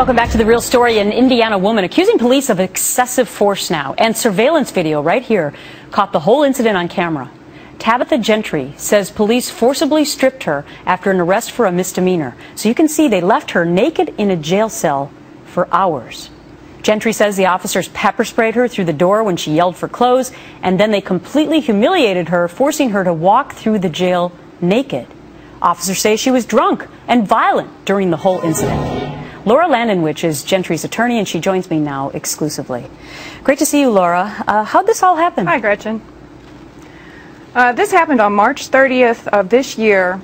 Welcome back to The Real Story. An Indiana woman accusing police of excessive force now. And surveillance video right here caught the whole incident on camera. Tabitha Gentry says police forcibly stripped her after an arrest for a misdemeanor. So you can see they left her naked in a jail cell for hours. Gentry says the officers pepper sprayed her through the door when she yelled for clothes, and then they completely humiliated her, forcing her to walk through the jail naked. Officers say she was drunk and violent during the whole incident. Laura Landenwich is Gentry's attorney, and she joins me now exclusively. Great to see you, Laura. How'd this all happen? Hi, Gretchen. This happened on March 30th of this year.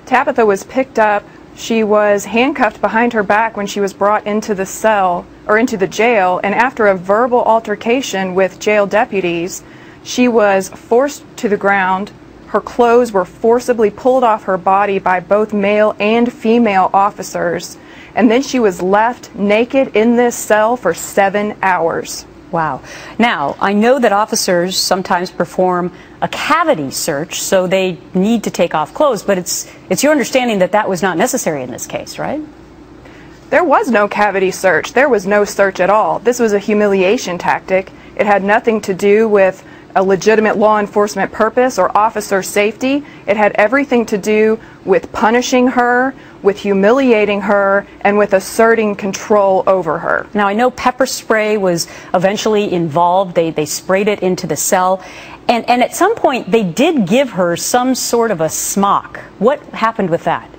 Tabitha was picked up. She was handcuffed behind her back when she was brought into the cell, or into the jail, and after a verbal altercation with jail deputies, she was forced to the ground. Her clothes were forcibly pulled off her body by both male and female officers, and then she was left naked in this cell for 7 hours. Wow. Now, I know that officers sometimes perform a cavity search, so they need to take off clothes, but it's your understanding that that was not necessary in this case, right? There was no cavity search. There was no search at all. This was a humiliation tactic. It had nothing to do with a legitimate law enforcement purpose or officer safety. It had everything to do with punishing her, with humiliating her, and with asserting control over her. Now, I know pepper spray was eventually involved. They sprayed it into the cell. And at some point, they did give her some sort of a smock. What happened with that?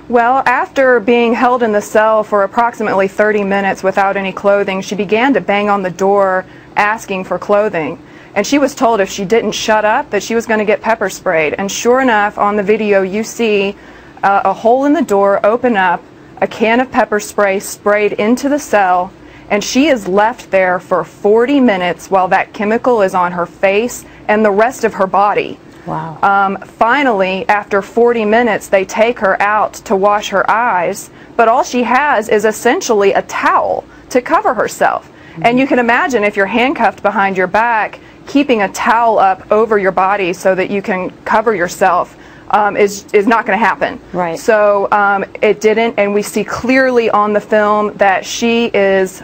Well, after being held in the cell for approximately 30 minutes without any clothing, she began to bang on the door asking for clothing. And she was told if she didn't shut up that she was going to get pepper sprayed. And sure enough, on the video you see a hole in the door open up, a can of pepper spray sprayed into the cell, and she is left there for 40 minutes while that chemical is on her face and the rest of her body. Wow. Finally, after 40 minutes, they take her out to wash her eyes, but all she has is essentially a towel to cover herself. And you can imagine if you're handcuffed behind your back, keeping a towel up over your body so that you can cover yourself is not going to happen. Right. So it didn't, and we see clearly on the film that she is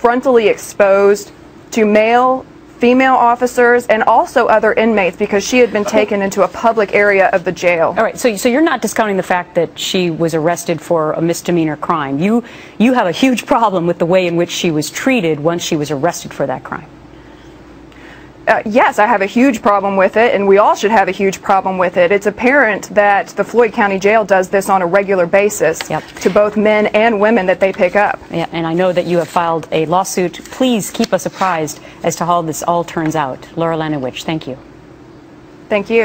frontally exposed to male, female officers, and also other inmates because she had been taken into a public area of the jail. All right, so you're not discounting the fact that she was arrested for a misdemeanor crime. You have a huge problem with the way in which she was treated once she was arrested for that crime. Yes, I have a huge problem with it, and we all should have a huge problem with it. It's apparent that the Floyd County Jail does this on a regular basis to both men and women that they pick up. Yeah, and I know that you have filed a lawsuit. Please keep us apprised as to how this all turns out. Laura Lanowich, thank you. Thank you.